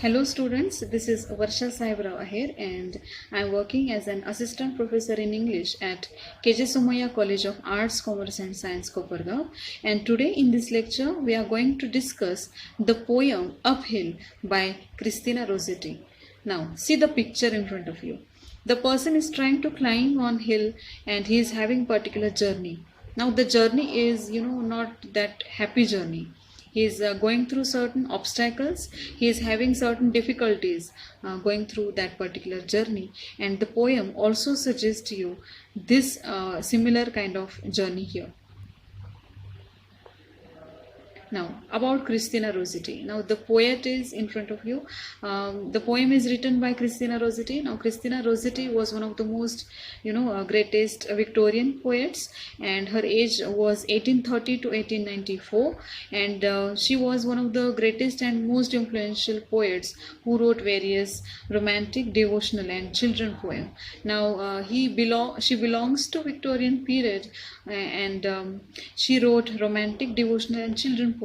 Hello students, this is Varsha Sahibrao here and I am working as an assistant professor in English at KJ Somaya College of Arts, Commerce and Science, Kopargaon, and today in this lecture we are going to discuss the poem Uphill by Christina Rossetti. Now see the picture in front of you. The person is trying to climb on hill and he is having particular journey. Now the journey is not that happy journey. He is going through certain obstacles, he is having certain difficulties going through that particular journey, and the poem also suggests to you this similar kind of journey here. Now about Christina Rossetti. Now the poet is in front of you. The poem is written by Christina Rossetti. Now Christina Rossetti was one of the most greatest Victorian poets, and her age was 1830 to 1894, and she was one of the greatest and most influential poets who wrote various romantic, devotional and children poems. Now she belongs to Victorian period, and she wrote romantic, devotional and children poem.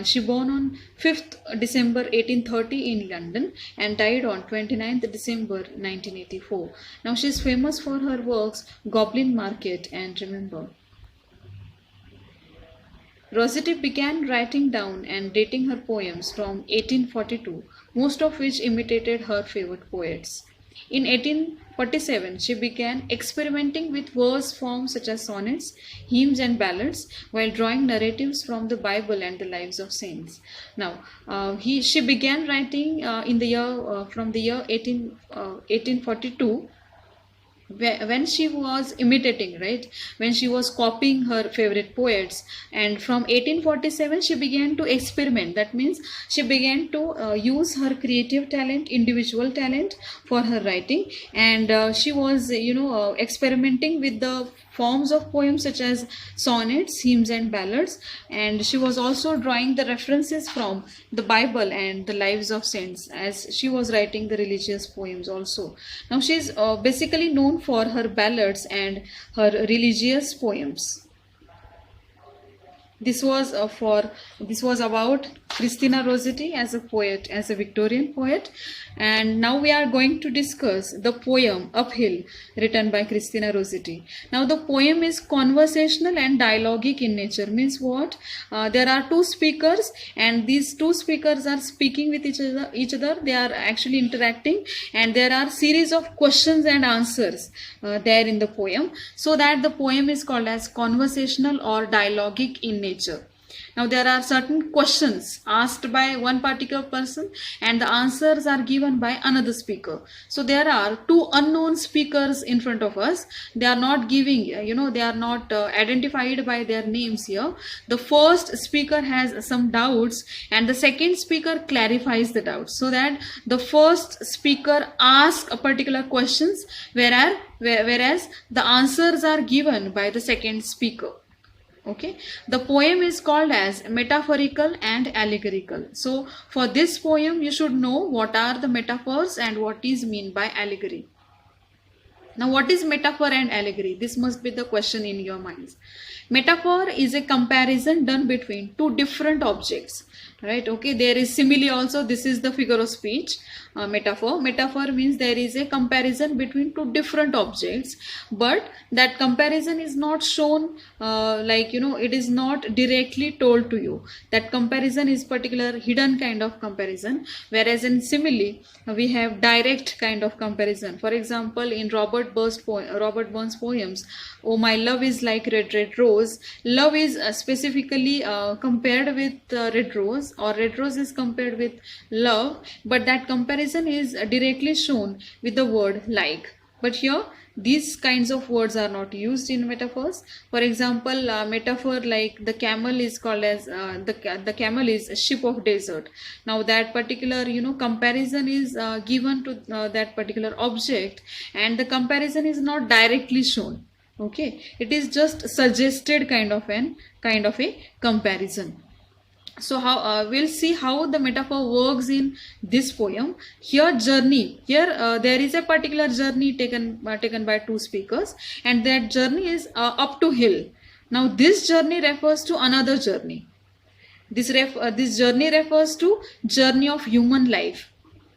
She born on 5th December 1830 in London and died on 29th December 1984. Now she is famous for her works Goblin Market and Remember. Rossetti began writing down and dating her poems from 1842, most of which imitated her favorite poets. In 1847, she began experimenting with verse forms such as sonnets, hymns and ballads while drawing narratives from the Bible and the lives of saints. Now, she began writing in the year from the year 1842, when she was imitating, when she was copying her favorite poets, and from 1847 she began to experiment. That means she began to use her creative talent, individual talent for her writing, and she was experimenting with the forms of poems such as sonnets, hymns and ballads, and she was also drawing the references from the Bible and the lives of saints as she was writing the religious poems also. Now she is basically known for her ballads and her religious poems. This was about Christina Rossetti as a poet, as a Victorian poet, and now we are going to discuss the poem Uphill written by Christina Rossetti. Now the poem is conversational and dialogic in nature. Means what? There are two speakers and these two speakers are speaking with each other. They are actually interacting, and there are series of questions and answers there in the poem, so that the poem is called as conversational or dialogic in nature. Now there are certain questions asked by one particular person and the answers are given by another speaker. So there are two unknown speakers in front of us. They are not giving, they are not identified by their names here. The first speaker has some doubts and the second speaker clarifies the doubts, so that the first speaker asks a particular questions, whereas the answers are given by the second speaker. Okay, the poem is called as metaphorical and allegorical. So for this poem you should know what are the metaphors and what is meant by allegory. Now what is metaphor and allegory? This must be the question in your minds. Metaphor is a comparison done between two different objects, right? Okay, there is simile also. This is the figure of speech. Metaphor means there is a comparison between two different objects, but that comparison is not shown it is not directly told to you. That comparison is particular hidden kind of comparison, whereas in simile we have direct kind of comparison. For example, in Robert Burns poems, Oh My Love is Like Red Red Rose, love is specifically compared with red rose, or red rose is compared with love, but that comparison is directly shown with the word like. But here these kinds of words are not used in metaphors. For example, metaphor like the camel is called as the camel is a ship of desert. Now that particular comparison is given to that particular object, and the comparison is not directly shown. Okay, it is just suggested kind of a comparison. So how we'll see how the metaphor works in this poem. Here journey, there is a particular journey taken by two speakers, and that journey is up to hill. Now this journey refers to another journey. This journey refers to journey of human life,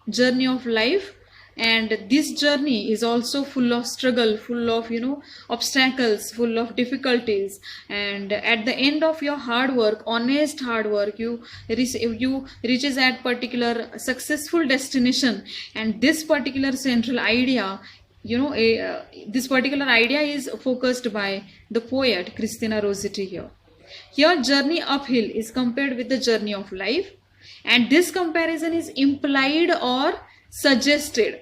journey of life. And this journey is also full of struggle, full of obstacles, full of difficulties. And at the end of your hard work, honest hard work, you reaches at particular successful destination. And this particular central idea, this particular idea is focused by the poet Christina Rossetti here. Here, journey uphill is compared with the journey of life, and this comparison is implied or suggested.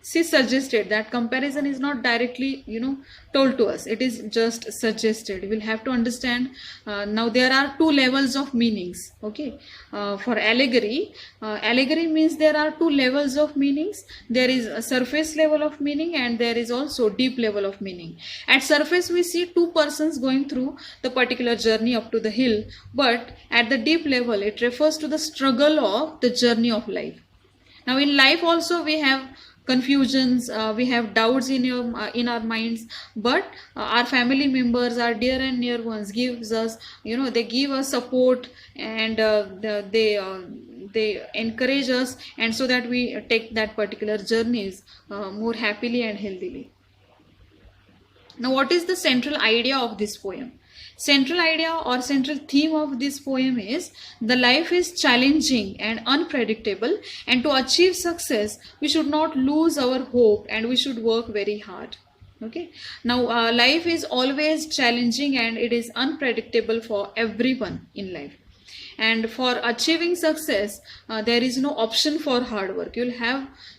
See, suggested. That comparison is not directly, told to us. It is just suggested. We'll have to understand. Now, there are two levels of meanings. Okay, for allegory, allegory means there are two levels of meanings. There is a surface level of meaning, and there is also deep level of meaning. At surface, we see two persons going through the particular journey up to the hill, but at the deep level, it refers to the struggle of the journey of life. Now, in life also, we have confusions, we have doubts in our minds, but our family members, our dear and near ones, gives us, they give us support, and they encourage us, and so that we take that particular journeys more happily and healthily. Now, what is the central idea of this poem? Central idea or central theme of this poem is the life is challenging and unpredictable, and to achieve success we should not lose our hope and we should work very hard. Okay, now life is always challenging and it is unpredictable for everyone in life, and for achieving success there is no option for hard work. You'll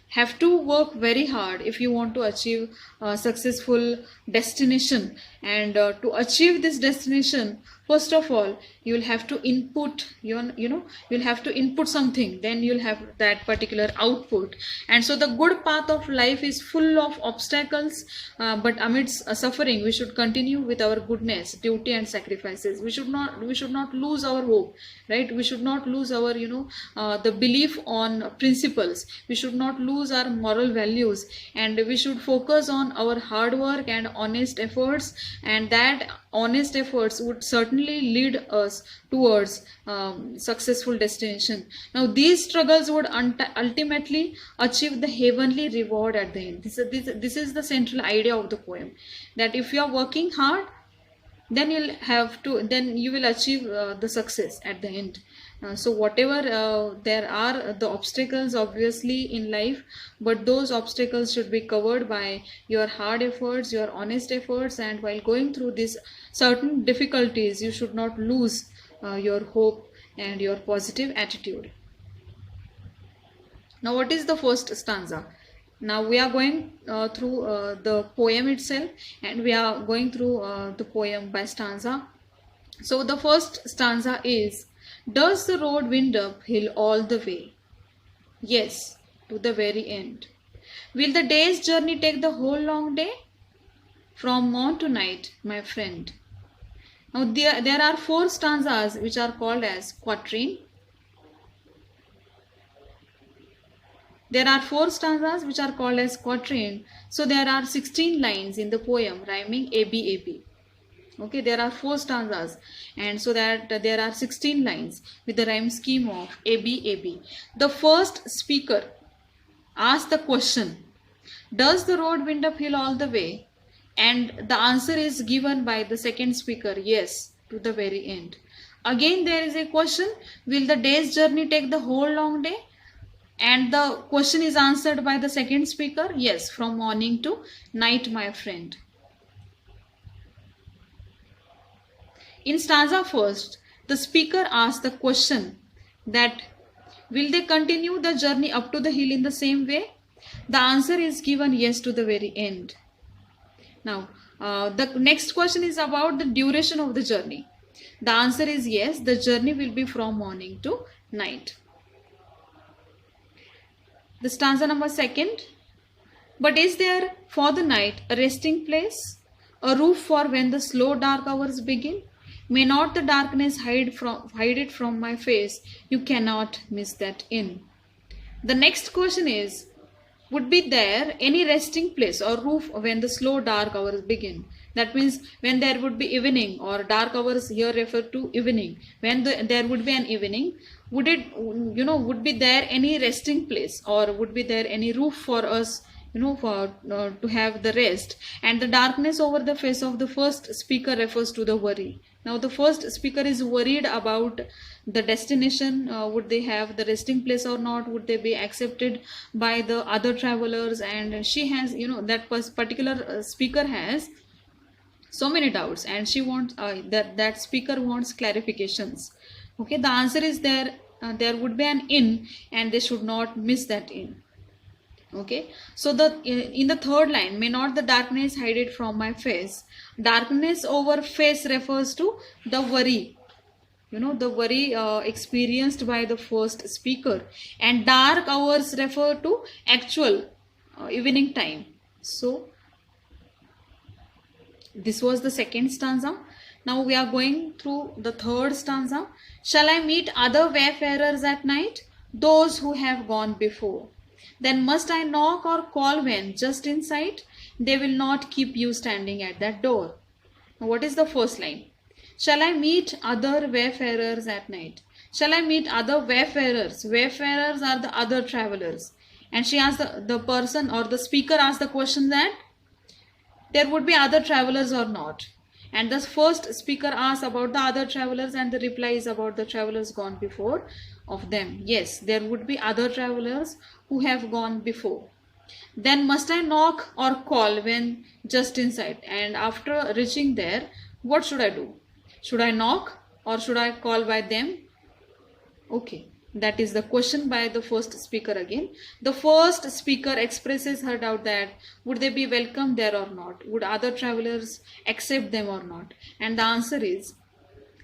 have to work very hard if you want to achieve a successful destination. And to achieve this destination, first of all, you will have to input you'll have to input something, then you'll have that particular output. And so the good path of life is full of obstacles, but amidst suffering we should continue with our goodness, duty and sacrifices. We should not lose our hope, right? We should not lose our the belief on principles. We should not lose our moral values, and we should focus on our hard work and honest efforts, and that honest efforts would certainly lead us towards successful destination. Now, these struggles would ultimately achieve the heavenly reward at the end. This is the central idea of the poem, that if you are working hard, then you will achieve the success at the end. So whatever there are the obstacles obviously in life, but those obstacles should be covered by your hard efforts, your honest efforts, and while going through these certain difficulties, you should not lose your hope and your positive attitude. Now, what is the first stanza? Now we are going through the poem itself, and we are going through the poem by stanza. So the first stanza is, does the road wind up hill all the way? Yes, to the very end. Will the day's journey take the whole long day? From morn to night, my friend. Now there are 4 stanzas which are called as quatrain. There are 4 stanzas which are called as quatrain. So there are 16 lines in the poem rhyming AB AB. Okay, there are 4 stanzas, and so that there are 16 lines with the rhyme scheme of AB AB. The first speaker asks the question, does the road wind up hill all the way? And the answer is given by the second speaker, yes, to the very end. Again there is a question, will the day's journey take the whole long day? And the question is answered by the second speaker, yes, from morning to night, my friend. In stanza first, the speaker asks the question that will they continue the journey up to the hill in the same way? The answer is given yes to the very end. Now, the next question is about the duration of the journey. The answer is yes, the journey will be from morning to night. The stanza number 2nd, but is there for the night a resting place, a roof for when the slow dark hours begin? May not the darkness hide it from my face, you cannot miss that inn. The next question is, would be there any resting place or roof when the slow dark hours begin? That means when there would be evening, or dark hours here refer to evening, when there would be an evening, would it, would be there any resting place, or would be there any roof for us, for to have the rest? And the darkness over the face of the first speaker refers to the worry. Now the first speaker is worried about the destination. Would they have the resting place or not? Would they be accepted by the other travelers? And she has, that particular speaker has so many doubts, and she wants that speaker wants clarifications. Okay, the answer is there. There would be an inn, and they should not miss that inn. Okay, so in the third line, may not the darkness hide it from my face. Darkness over face refers to the worry, the worry experienced by the first speaker, and dark hours refer to actual evening time. So this was the second stanza. Now we are going through the third stanza. Shall I meet other wayfarers at night, those who have gone before? Then must I knock or call when just in sight? They will not keep you standing at that door. Now what is the first line? Shall I meet other wayfarers at night? Shall I meet other wayfarers? Wayfarers are the other travelers. And she asked the person, or the speaker asked the question that there would be other travelers or not. And the first speaker asks about the other travelers, and the reply is about the travelers gone before of them. Yes, there would be other travelers who have gone before. Then must I knock or call when just inside? And after reaching there, what should I do? Should I knock or should I call by them? Okay, that is the question by the first speaker again. The first speaker expresses her doubt that would they be welcome there or not? Would other travelers accept them or not? And the answer is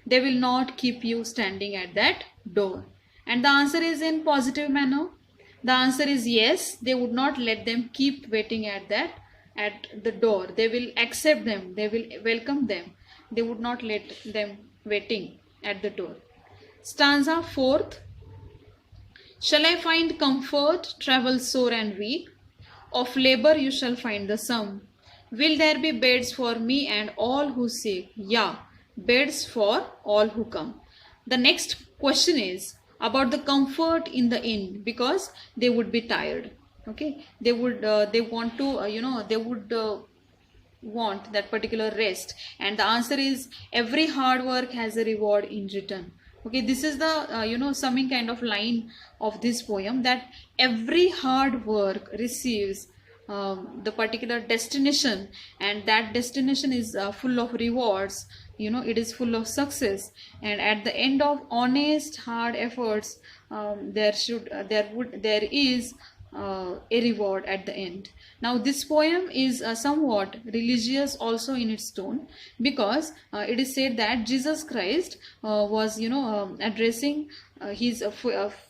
they will not keep you standing at that door. And the answer is in positive manner. The answer is yes, they would not let them keep waiting at the door. They will accept them, they will welcome them. They would not let them waiting at the door. Stanza 4th. Shall I find comfort, travel sore and weak? Of labor you shall find the sum. Will there be beds for me and all who seek? Yeah, beds for all who come. The next question is about the comfort in the inn, because they would be tired. Okay, they would want that particular rest, and the answer is every hard work has a reward in return. Okay, this is the summing kind of line of this poem, that every hard work receives the particular destination, and that destination is full of rewards. It is full of success, and at the end of honest hard efforts, there is a reward at the end. Now this poem is somewhat religious also in its tone, because it is said that Jesus Christ was addressing his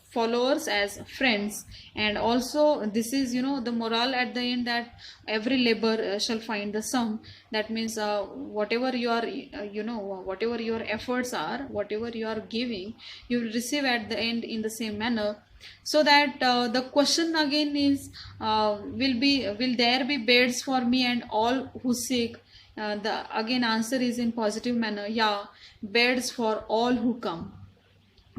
followers as friends, and also this is the moral at the end, that every labor shall find the sum. That means whatever your whatever your efforts are, whatever you are giving, you will receive at the end in the same manner. So that the question again is will there be beds for me and all who seek? The again answer is in positive manner. Yeah, beds for all who come.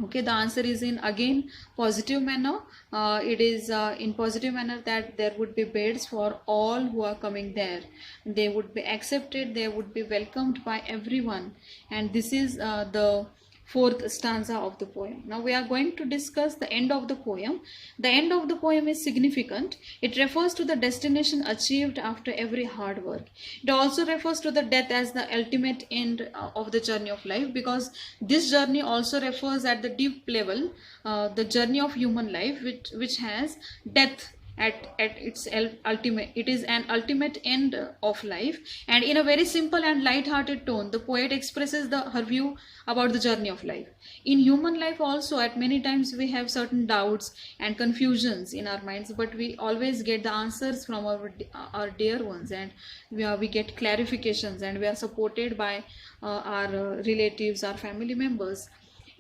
Okay, the answer is in again positive manner. It is in positive manner that there would be beds for all who are coming there. They would be accepted, they would be welcomed by everyone. And this is the fourth stanza of the poem. Now we are going to discuss the end of the poem. The end of the poem is significant. It refers to the destination achieved after every hard work. It also refers to the death as the ultimate end of the journey of life, because this journey also refers at the deep level the journey of human life, which has death at its ultimate. It is an ultimate end of life, and in a very simple and light-hearted tone the poet expresses her view about the journey of life. In human life also, at many times we have certain doubts and confusions in our minds, but we always get the answers from our dear ones, and we get clarifications, and we are supported by our relatives, our family members.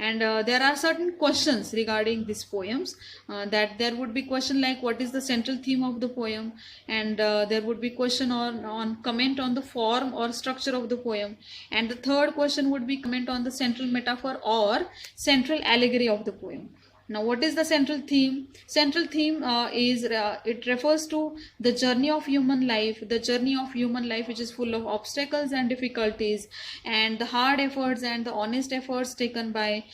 and there are certain questions regarding these poems, that there would be question like what is the central theme of the poem, and there would be question on comment on the form or structure of the poem, and the third question would be comment on the central metaphor or central allegory of the poem. Now, what is the central theme? Central theme is it refers to the journey of human life, which is full of obstacles and difficulties, and the hard efforts and the honest efforts taken by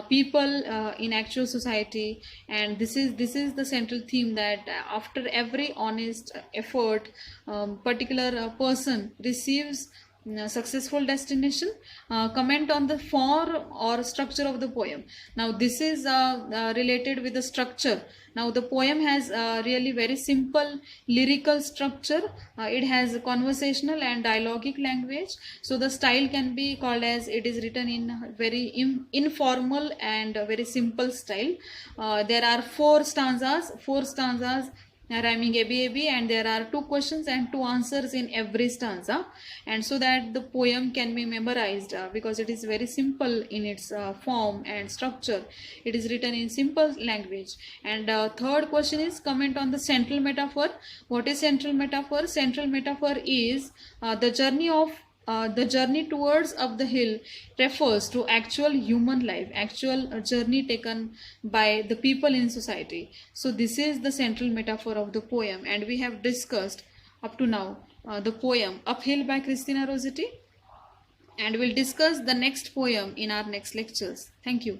people in actual society. And this is the central theme, that after every honest effort, particular person receives successful destination. Comment on the form or structure of the poem. Now this is related with the structure. Now the poem has really very simple lyrical structure. It has conversational and dialogic language, so the style can be called as it is written in very informal and very simple style. There are four stanzas rhyming ABAB, and there are 2 questions and 2 answers in every stanza, and so that the poem can be memorized because it is very simple in its form and structure. It is written in simple language. And third question is comment on the central metaphor. What is central metaphor? Central metaphor is the journey towards up the hill refers to actual human life, actual journey taken by the people in society. So this is the central metaphor of the poem, and we have discussed up to now the poem Uphill by Christina Rossetti, and we'll discuss the next poem in our next lectures. Thank you.